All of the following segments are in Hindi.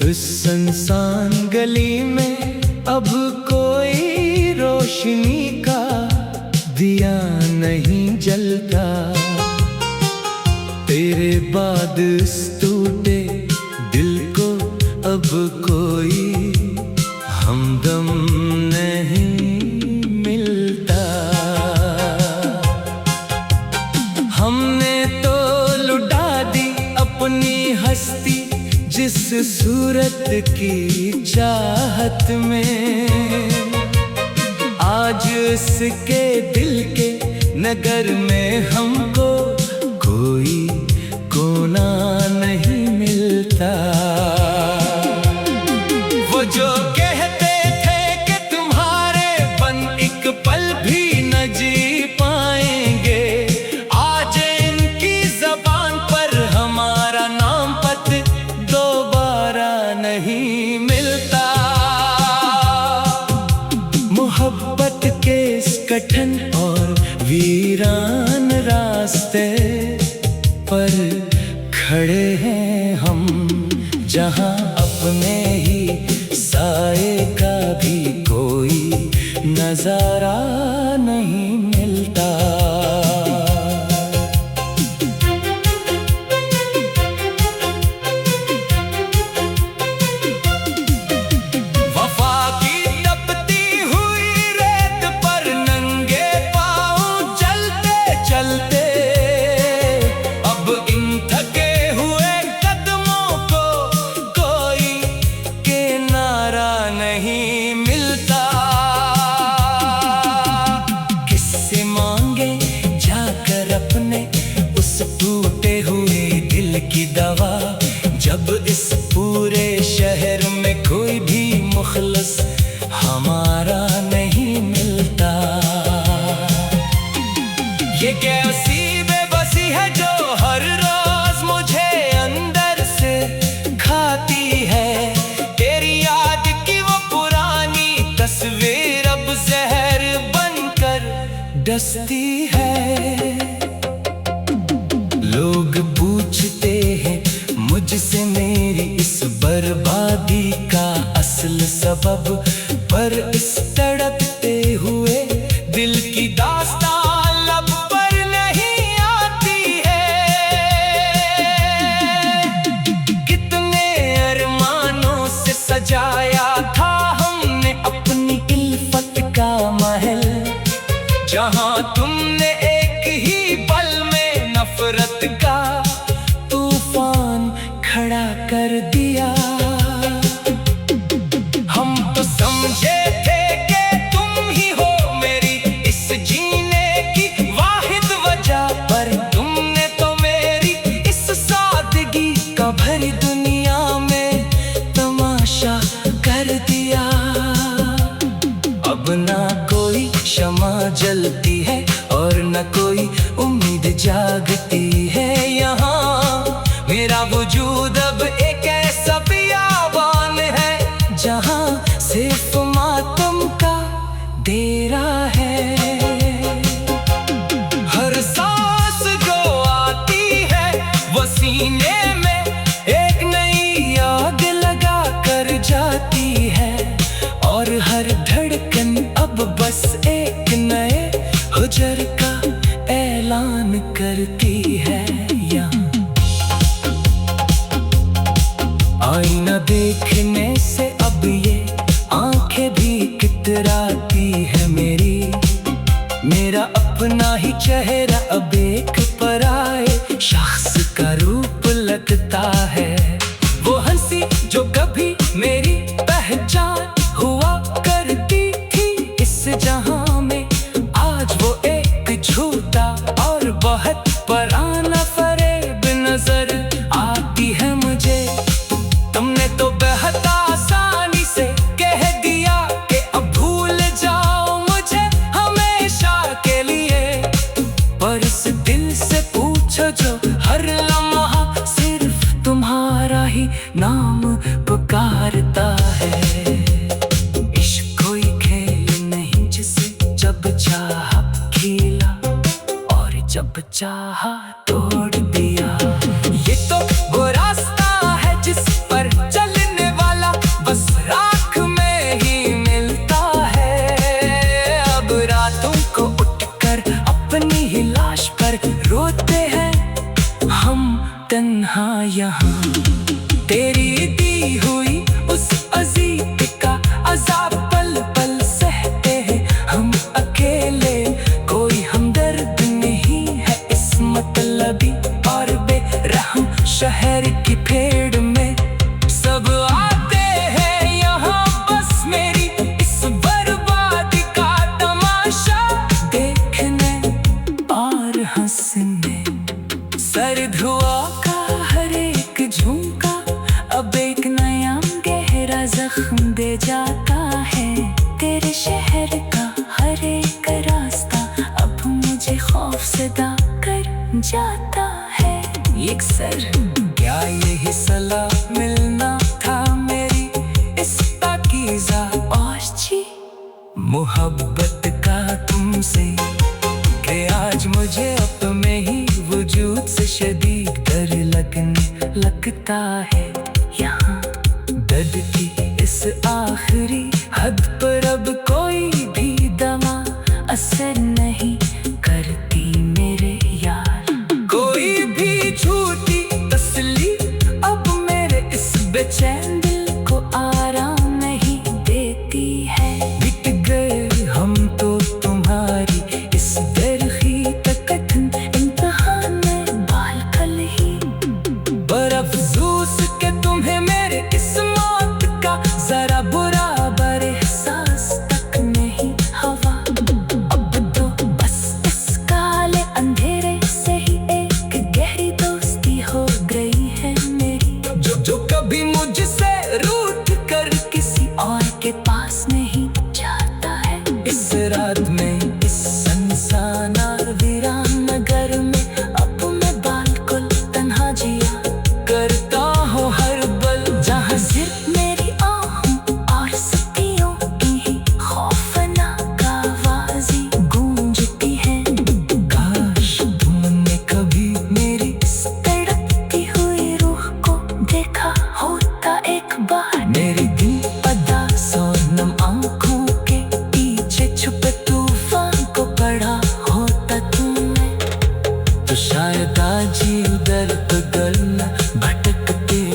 इस सुनसान गली में अब कोई रोशनी का दिया नहीं जलता। तेरे बाद इस टूटे दिल को अब कोई हमदम नहीं मिलता। हमने तो लुटा दी अपनी हस्ती जिस सूरत की चाहत में। आज इसके दिल के नगर में हमको कोई कोना नहीं मिलता। वो जो कहते थे कि तुम्हारे बन एक पल भी न जी पाएंगे, आज इनकी ज़बान पर हमारा नाम पत दोबारा नहीं मिलता। मोहब्बत के इस कठिन और वीरान रास्ते पर खड़े हैं हम, जहां अपने ही साए का भी कोई नजारा नहीं मिलता। नहीं मिलता। किससे मांगे जाकर अपने उस टूटे हुए दिल की दवा, जब इस पूरे शहर में कोई भी मुखलिस हमारा नहीं मिलता। ये कैसी बेबसी है जो हर रोज मुझे अंदर से खाती है। तस्वीर अब जहर बनकर डसती है। लोग पूछते हैं मुझसे मेरी इस बर्बादी का असल सबब, पर इस तड़पते हुए दिल की दास्तान लब पर नहीं आती है। कितने अरमानों से सजाया था महल, जहां तुमने एक ही पल में नफरत का तूफान खड़ा कर दिया। हम तो समझे थे कि तुम ही हो मेरी इस जीने की वाहिद वजह, पर तुमने तो मेरी इस सादगी का भरी दुनिया में तमाशा कर दिया। अब ना कोई क्षमा जलती है और न कोई उम्मीद जागती है। यहाँ मेरा वजूद अब एक ऐसा बियाबान है जहाँ सिर्फ मातम का डेरा है। हर सांस जो आती है वो सीने में एक नई आग लगा कर जाती है, और हर धड़कन अब बस एक नए हुजर का ऐलान करती है। यहाँ आईना देखने से अब ये आंखें भी कितराती है मेरी। मेरा अपना ही चेहरा अब एक पराए शख्स का रूप लगता है। वो हंसी जो कभी मेरी पहचान हुआ करती थी इस जहां में, आज वो एक झूठा और बहुत पुराना फरेब नजर आती है मुझे। तुमने तो बहुत आसानी से कह दिया कि अब भूल जाओ मुझे हमेशा के लिए, पर इस दिल से पूछो जो हर लम्हा सिर्फ तुम्हारा ही नाम पुकारता है। जब चाहा तोड़ दिया। ये तो वो रास्ता है जिस पर चलने वाला तेरी दी हुई उस अजीब का अज़ाब पल पल सहते हैं हम अकेले। कोई हमदर्द नहीं है इस मतलबी और बेरहम शहर की भीड़ में। सब आते हैं यहाँ बस मेरी इस बर्बादी का तमाशा देखने और हंसने। सर्द हुआ का हर एक झुमका अब एक नया गहरा जख्म दे जाता है। तेरे शहर का हर एक रास्ता अब मुझे खौफ सदा कर जाता है। एक सर क्या यही सलाह मिलना था मेरी इस पाकीज़ा औरची मोहब्बत का तुमसे कि आज मुझे अपने ही वजूद से शदीद डर लगने लगता है। यहाँ दर्द की इस आखिरी हद पर अब कोई भी दवा असर नहीं करती मेरे यार। कोई भी झूठी तसल्ली अब मेरे इस बेचैन दिल को आराम नहीं देती है। मिट गए हम तो तुम्हारी इस दरखी कठिन इम्तिहान में बाल कल ही। पर अफसोस के तुम्हें मेरे इस मौत का जरा बराबर एहसास तक नहीं हवा। अब तो बस इस काले अंधेरे से ही एक गहरी दोस्ती हो गई है मेरी। जो कभी मुझसे रूठ कर किसी और के पास नहीं जाता है। इस रात में इस सुनसान और वीरान नगर में अब मैं बिल्कुल तन्हा जिया करता हूँ हर पल। जहाँ सिर्फ मेरी आहों और सतियों की ही खौफनाक आवाज़ें गूंजती हैं। काश तुमने कभी मेरी इस तड़पती हुई रूह को देखा होता एक बार। मेरी दिल अदा सोनम आँखों के पीछे छुपे तूफान को पढ़ा होता तुमने तो शायद आज ही उधर बगल न भटकते।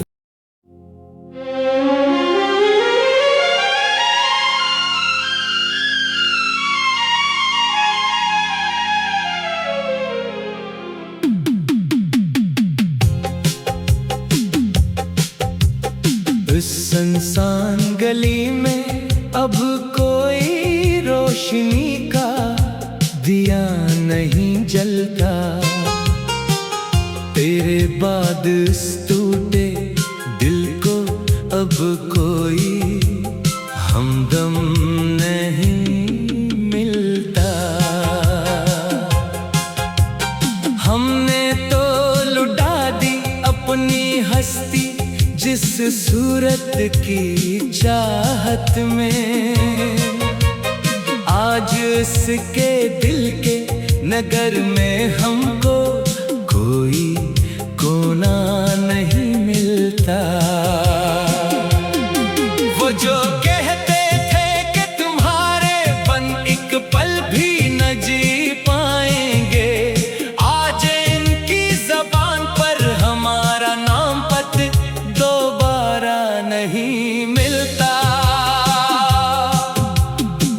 इस सुनसान गली में अब कोई रोशनी का दिया नहीं जलता। तेरे बाद इस टूटे दिल को अब कोई हमदम नहीं मिलता। हमने तो लुटा दी अपनी हस्ती जिस सूरत की चाहत में। आज इसके दिल के नगर में हमको कोई कोना नहीं मिलता। वो जो कहते थे कि तुम्हारे बन एक पल भी न जी पाएंगे, आज इनकी जबान पर हमारा नाम पत दोबारा नहीं मिलता।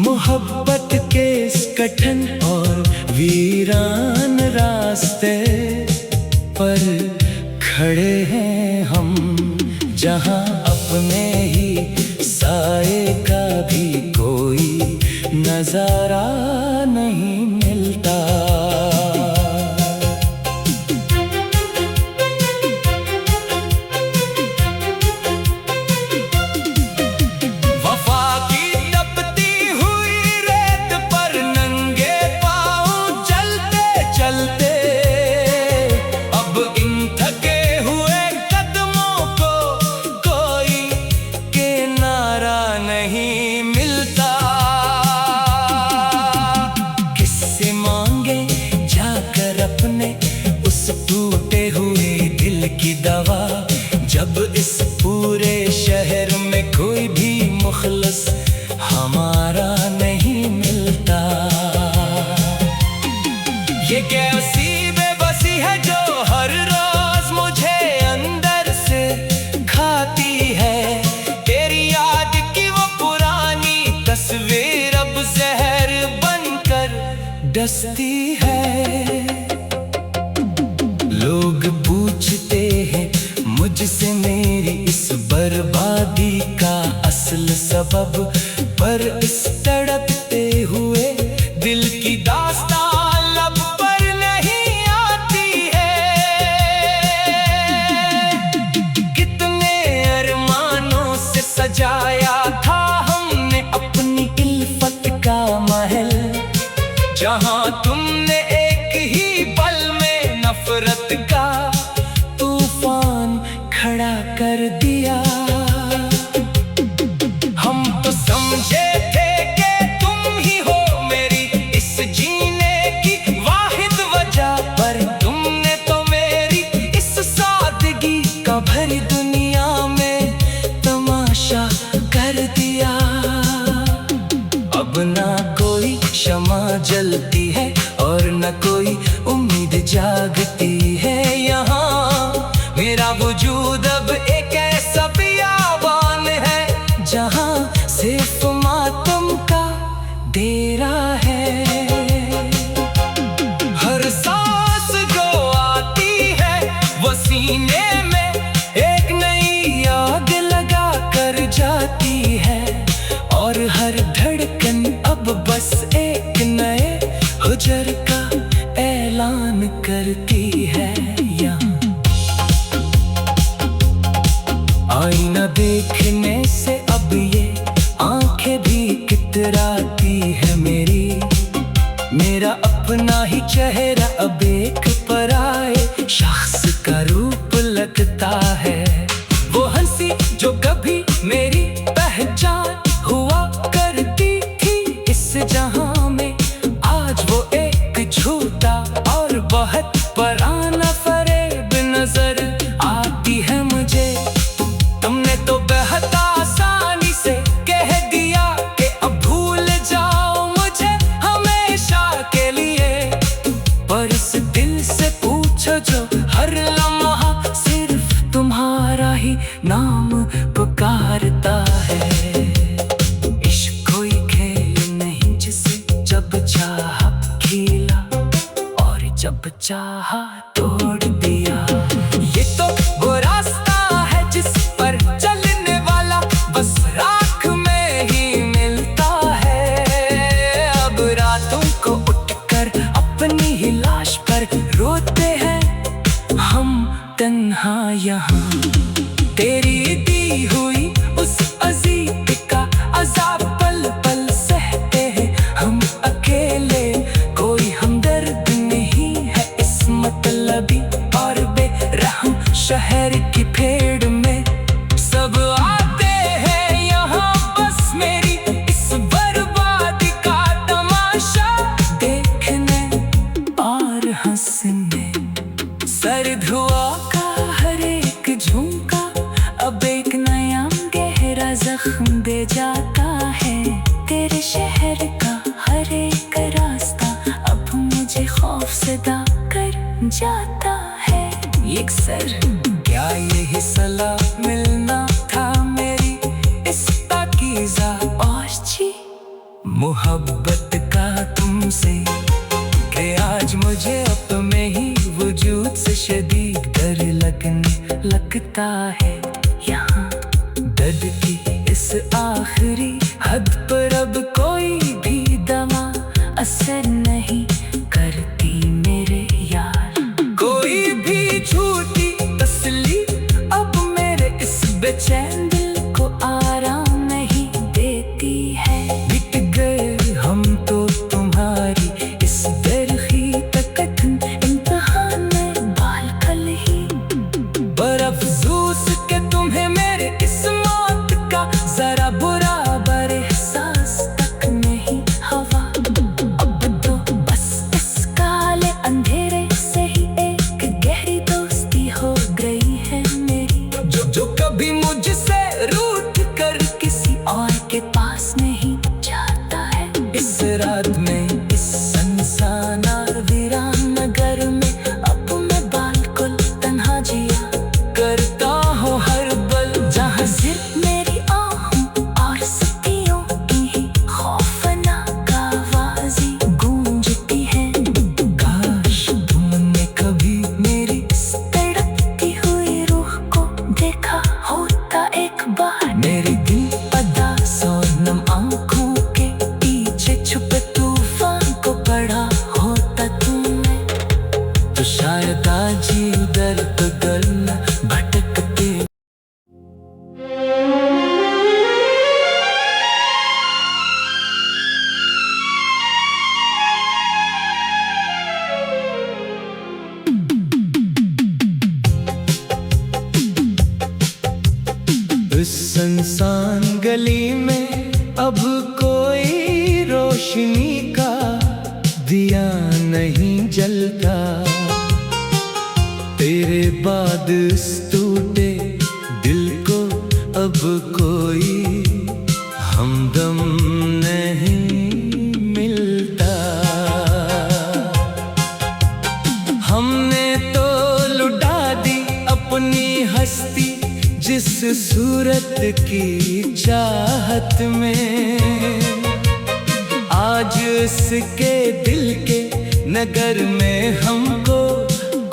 मोहब्बत के इस कठिन और वीरान रास्ते पर खड़े हैं हम, जहां अपने ही साए का भी कोई नजारा नहीं मिलता। टूटे हुए दिल की दवा, जब इस पूरे शहर में कोई भी मुखलिस हमारा नहीं मिलता। ये कैसी बेबसी है जो हर रोज मुझे अंदर से खा तरसती है। लोग पूछते हैं मुझसे मेरी इस बर्बादी का असल सबब, पर इस तड़पते हुए दिल की दास्तान लब पर नहीं आती है। कितने अरमानों से सजाया था हमने अपनी इल्फत का महल, जहां तुमने एक ही पल में नफरत का तूफान खड़ा कर दिया। हम तो समझे थे कि तुम ही हो मेरी इस जीने की वाहिद वजह, पर तुमने तो मेरी इस सादगी का भरी दुनिया में तमाशा कर दिया। अब ना कोई शमा जलती है और न कोई उम्मीद जागती है। यहाँ मेरा वजूद अब एक ऐसा बियाबान है जहाँ सिर्फ मातम का डेरा है। हर सांस जो आती है वो सीने में एक नई आग लगा कर जाती है, और हर धड़कन अब बस एक नए हुजर का ऐलान करती है। यहाँ आईना देखने से अब ये आंखें भी कितराती है मेरी। मेरा अपना ही चेहरा अब एक पराए शख्स का रूप लगता है। वो हंसी जो कभी मेरी पहचान हुआ करती थी इस जहां में, आज वो एक झूठा और बहुत पराना फरेब नजर आती है मुझे। तुमने तो बहुत आसानी से कह दिया कि अब भूल जाओ मुझे हमेशा के लिए, पर इस दिल से पूछो जो हर लम्हा सिर्फ तुम्हारा ही नाम पुकारता है। इश्क कोई खेल नहीं जिसे जब चाहा खेला और जब चाहा तोड़ दिया। ये तो वो रास्ता है जिस पर चलने वाला बस राख में ही मिलता है। अब रातों को उठकर अपनी ही लाश पर रोते हैं हम तन्हा यहाँ। तेरी दी हुई उस अजीब का अज़ाब पल पल सहते हैं हम अकेले। कोई हमदर्द नहीं है इस मतलबी और बेरहम शहर की भीड़ में। सब आते हैं यहाँ बस मेरी इस बर्बादी का तमाशा देखने और हंसने। सर्द हुआ का हर एक झोंका अब एक नया गहरा जख्म दे जाता है। तेरे शहर का हर एक रास्ता अब मुझे खौफ सदा कर जाता है। एक सर क्या यही सलाह मिलना था मेरी इस पाकीज़ा औरची मोहब्बत का तुमसे, कि आज मुझे अपने ही वजूद से शदीद डर लगने लगता है। यहाँ दर्द की इस आखिरी हद पर अब कोई भी दवा असर नहीं करती मेरे यार। कोई भी झूठी तसल्ली अब मेरे इस बेचैन दिल को आराम नहीं देती है। बिक गए हम तो तुम्हारी इस दरखी तकथन इम्तिहान में बाल कल ही, पर अफसोस के तुम्हें मेरे इस मौत का जरा बुरा बर एहसास तक नहीं हवा। अब तो बस इस काले अंधेरे से ही एक गहरी दोस्ती हो गई है मेरी। जो कभी मुझसे रूठ कर इस सुनसान गली में अब कोई रोशनी का दिया नहीं जलता। तेरे बाद इस टूटे दिल को अब कोई हमदम नहीं मिलता। हमने तो लुटा दी अपनी हस्ती जिस सूरत की चाहत में। आज इसके दिल के नगर में हमको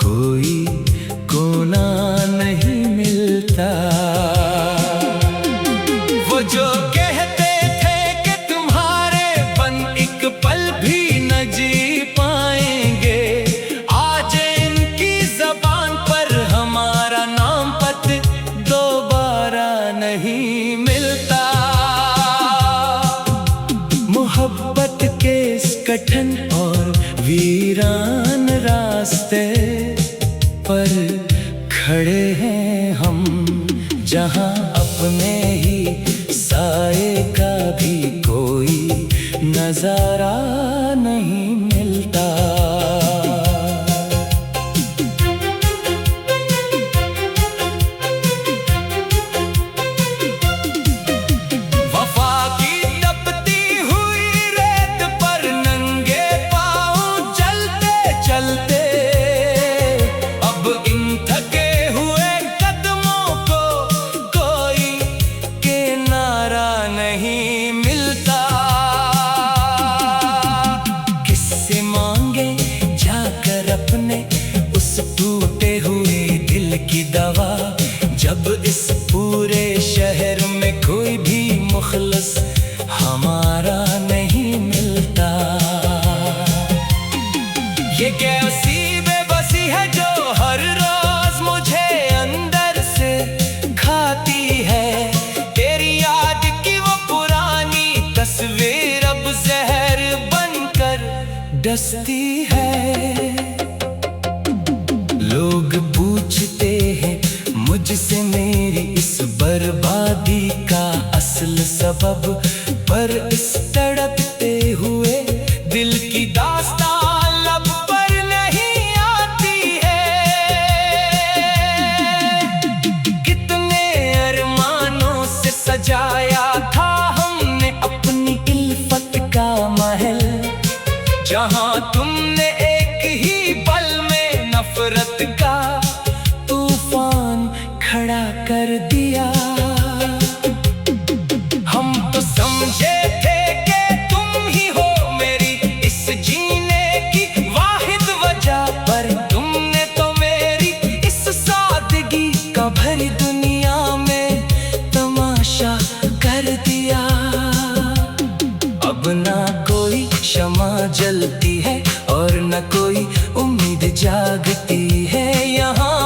कोई कोना नहीं मिलता। वो जो कहते थे कि तुम्हारे बन एक पल भी न जी पाएंगे, आज इनकी जबान पर हमारा नाम पत दोबारा नहीं मिलता। मोहब्बत के इस कठिन और वीरान रास्ते पर खड़े हैं हम, जहां अपने ही साए का भी कोई नजारा नहीं मिलता। वफा की तपती हुई रेत पर नंगे पांव चलते चलते अब इन थके हुए कदमों को कोई किनारा नहीं मिलता। किससे मांगे जाकर अपने उस टूटे हुए दिल की दवा, जब इस पूरे शहर में कोई भी मुखलिस हमारा नहीं मिलता। ये कैसी बेबसी है जो हर रोज मुझे अंदर से खाती है। तेरी याद की वो पुरानी तस्वीर अब जहर बनकर डसती है। लोग पूछते हैं मुझसे मेरी इस बर्बादी का असल सबब, पर इस तड़पते हुए दिल की दास्तान लब पर नहीं आती है। कितने अरमानों से सजाया था हमने अपनी इल्फत का महल, जहां तुमने एक ही पल में नफरत का तूफान खड़ा कर दिया। हम तो समझे थे कि तुम ही हो मेरी इस जीने की वाहिद वजह, पर तुमने तो मेरी इस सादगी का भरी दुनिया में तमाशा कर दिया। अब ना कोई शमा जलती है और न कोई उम्मीद जागती है। यहाँ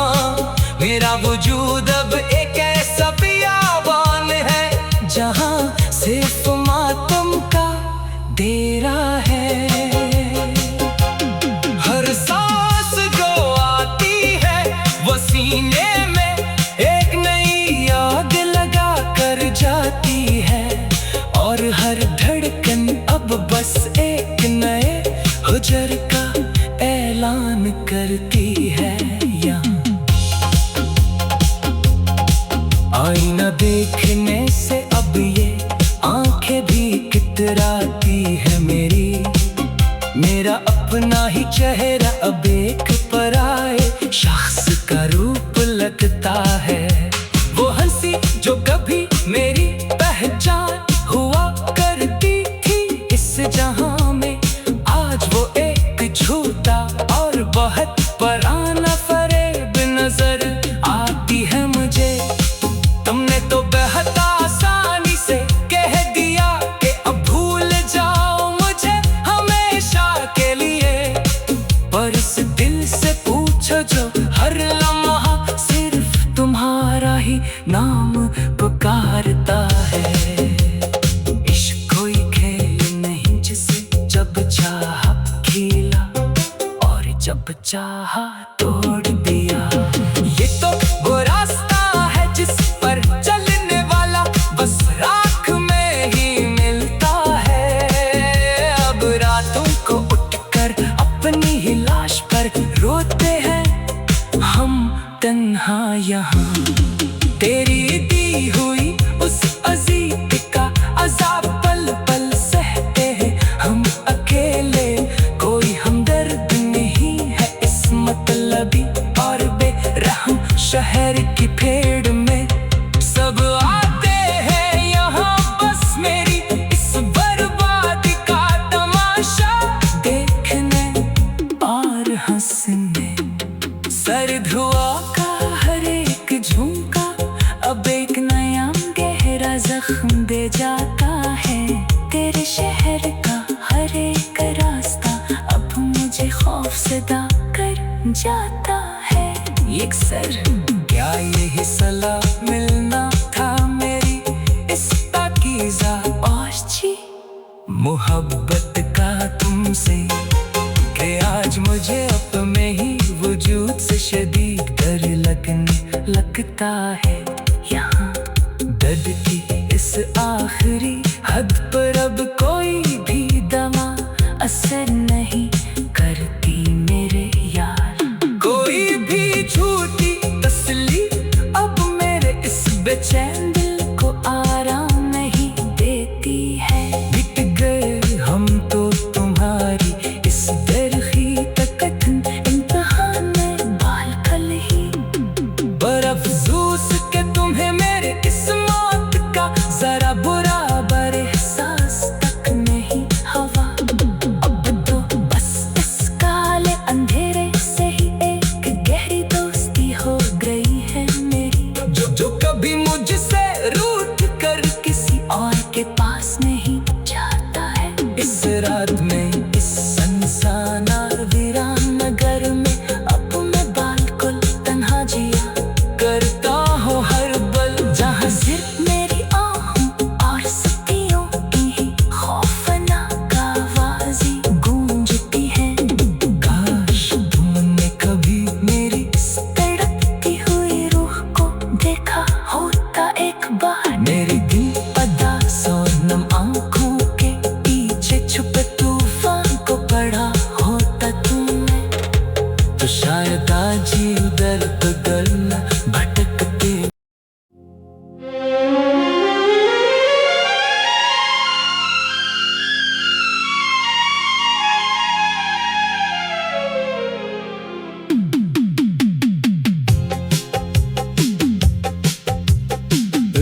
मेरा वजूद अब एक ऐसा बियाबान है जहाँ सिर्फ मातम का डेरा है। हर सांस जो आती है वो सीने में एक नई आग लगा कर जाती है, और हर धड़कन अब बस एक नए हुजर का ऐलान करती है। आईना देखने से अब ये आंखें भी कितराती है मेरी। मेरा अपना ही चेहरा अब एक पराए शख्स का रूप लगता है। वो हंसी जो कभी मेरी पहचान हुआ करती थी इस जहां में, आज वो एक झूठा और बहुत पराना फरेब नजर आती है मुझे। तुमने तो बेहद आसानी से कह दिया कि अब भूल जाओ मुझे हमेशा के लिए, पर इस दिल से पूछो जो हर लम्हा सिर्फ तुम्हारा ही नाम पुकारता है। इश्क कोई खेल नहीं जिसे जब चाहा खेला और जब चाहा तोड़ दिया। ये तो वो रास्ता है जिस पर चलने वाले हुई उस अजीब का अज़ाब पल पल सहते हैं हम अकेले। कोई हमदर्द नहीं है इस मतलबी और बेरहम शहर की भीड़ में। सब आते हैं यहाँ बस मेरी इस बर्बादी का तमाशा देखने और हंसने। सर्द हुआ का हर एक झुमका अब एक नया गहरा जख्म दे जाता है। तेरे शहर का हर एक रास्ता अब मुझे खौफ सदा कर जाता है। एक सर क्या यही सलाह मिलना था मेरी इस पाकीज़ा औरची मोहब्बत का तुमसे कि आज मुझे अपने ही वजूद से शदीद डर लगने लगता है। यहाँ दर्द की इस आखिरी हद पर अब कोई भी दवा असर नहीं करती मेरे यार। कोई भी झूठी तसल्ली अब मेरे इस बेचैन दिल को आराम नहीं देती है। मिट गए हम तो तुम्हारी इस दरखी तकथन इम्तिहान में बाल कल ही। पर अफसोस के तुम्हें मेरे इस मौत का जरा बुरा बर एहसास तक नहीं हवा। अब तो बस इस काले अंधेरे से ही एक गहरी दोस्ती हो गई है मेरी। जो कभी मुझसे रूठ कर किसी और के पास नहीं जाता है। इस रात में इस सनसाना वीरान नगर में अब मैं बिल्कुल तन्हा जिया करता हूँ हर पल। जहाँ सिर्फ मेरी आहों और सतियों की ही खौफनाक आवाज़ें गूंजती हैं। काश तुमने कभी मेरी इस तड़पती हुई रूह को देखा होता एक बार। मेरी दिल अदास और नम आँखों के पीछे छुपे तूफान को पढ़ा होता तुमने तो शायद आज ही उधर उधर न भटकते।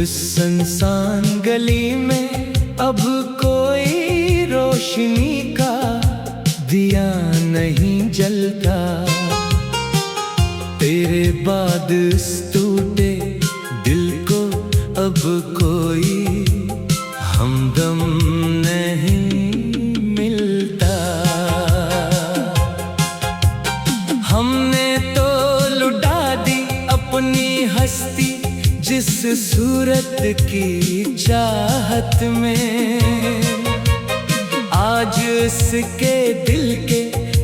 इस सुनसान गली में अब कोई रोशनी का दिया नहीं जलता। तेरे बाद इस टूटे दिल को अब कोई हमदम नहीं मिलता। हमने तो लुटा दी अपनी हस्ती जिस सूरत की चाहत में। आज इसके दिल के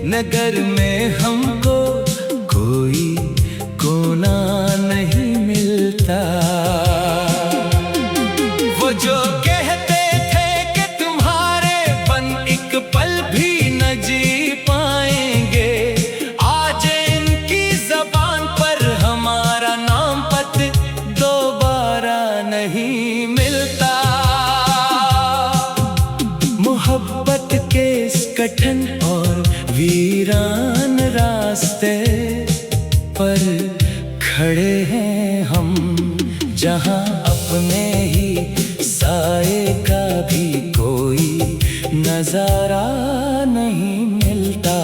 नगर में हमको कोई कोना नहीं मिलता। वो जो कहते थे कि तुम्हारे बन एक पल भी न जी पाएंगे, आज इनकी जबान पर हमारा नाम पत दोबारा नहीं मिलता। मोहब्बत के इस कठिन और वीरान रास्ते पर खड़े हैं हम, जहां अपने ही साए का भी कोई नजारा नहीं मिलता।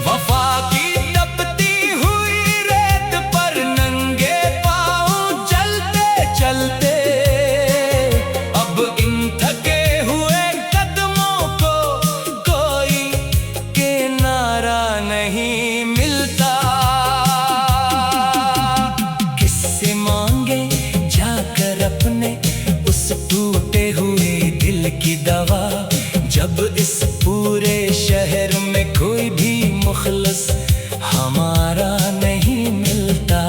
वफा की तपती हुई रेत पर नंगे पांव चलते चलते अब इन थके हुए कदमों को कोई किनारा नहीं मिलता। किससे मांगे जाकर अपने उस टूटे हुए दिल की दवा, जब इस पूरे शहर में कोई भी मुखलिस हमारा नहीं मिलता।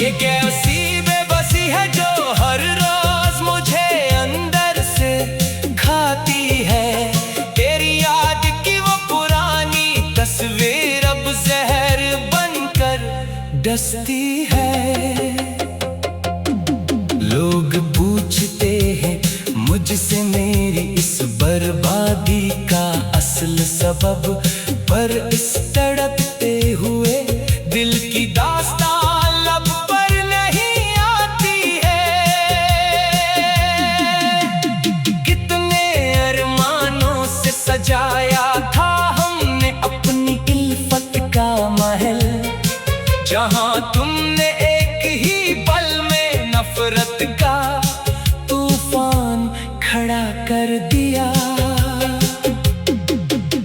ये कैसी बेबसी है जो हर रोज मुझे अंदर से खाती है। रसती है। लोग पूछते हैं मुझसे मेरी इस बर्बादी का असल सबब, पर इस तड़पते हुए दिल की दास्तां लब पर नहीं आती है। कितने अरमानों से सजाया था हमने अपनी इल्फत का महल, जहां तुमने एक ही पल में नफरत का तूफान खड़ा कर दिया।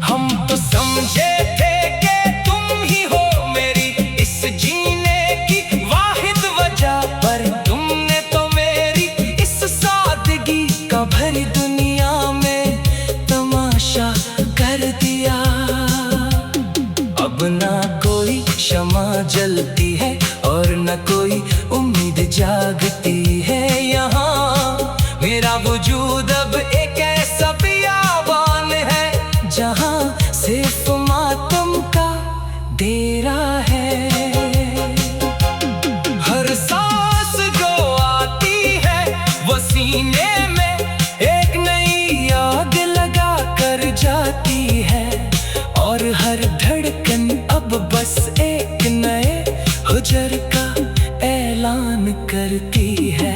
हम तो समझे थे कि तुम ही हो मेरी इस जीने की वाहिद वजह, पर तुमने तो मेरी इस सादगी का भरी दुनिया में तमाशा कर दिया। अब ना कोई क्षमा जलती है और न कोई उम्मीद जागती है। यहाँ मेरा वजूद अब एक ऐसा बियाबान है जहाँ सिर्फ मातम का डेरा है। हर सांस जो आती है वो सीने में एक नई आग लगा कर जाती है, और हर धड़कन अब बस एक नए हुजर का ऐलान करती है।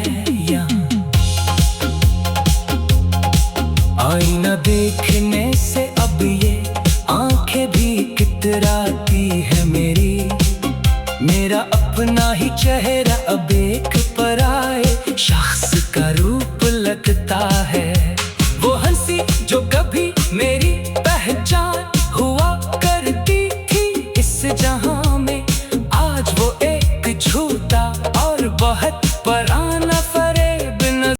आईना देखने से अब ये आंखें भी कितराती है मेरी, मेरा अपना ही चेहरा अब एक